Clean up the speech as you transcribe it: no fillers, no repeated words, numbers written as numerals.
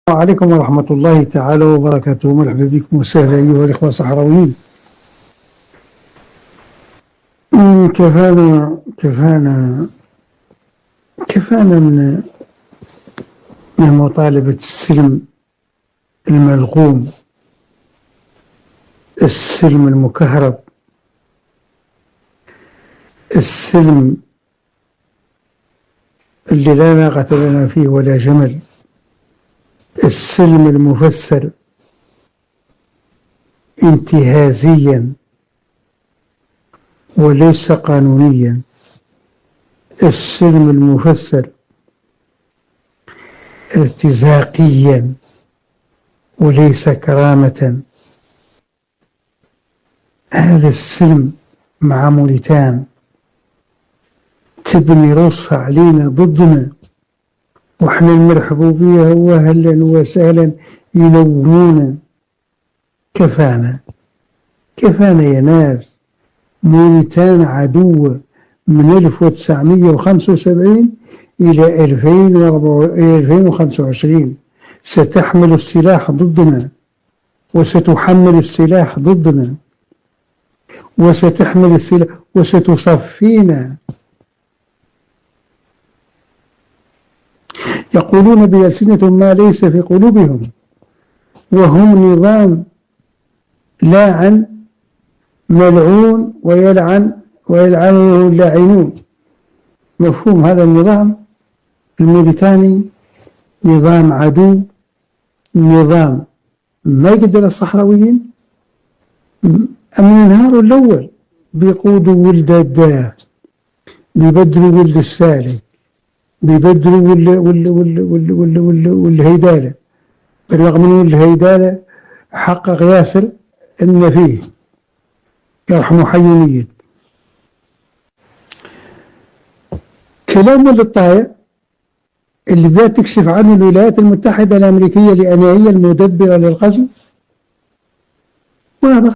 السلام عليكم ورحمة الله تعالى وبركاته. مرحبا بكم وسهلا أيها الإخوة الصحراويين. كفانا من مطالبة السلم الملغوم، السلم المكهرب، السلم اللي لا ناقة لنا فيه ولا جمل، السلم المفسر انتهازيا وليس قانونيا، السلم المفسر ارتزاقيا وليس كرامة. هذا السلم مع موريتان تبني رصها علينا ضدنا، واحنا نرحبوا بها واهلا وسهلا يلومونا. كفانا يا ناس. موريتان عدوة من 1975 إلى 2025 ستحمل السلاح ضدنا، وستحمل السلاح ضدنا، وستحمل السلاح وستصفينا. يقولون بألسنتهم ما ليس في قلوبهم، وهم نظام لاعن ملعون ويلعنه اللاعنون. مفهوم هذا النظام الموريتاني؟ نظام عدو، نظام ما يقدر الصحراويين. من النهار الأول بيقودوا ولد الداه، بيبدلوا ولد السالك، بيبدلوا والهيدالة، بالرغم من الهيدالة حقق ياسر النفيه يرحمه حي ميت. كلام للطايع اللي بدأت تكشف عنه الولايات المتحدة الأمريكية لأنها هي المدبرة للغزو، واضح.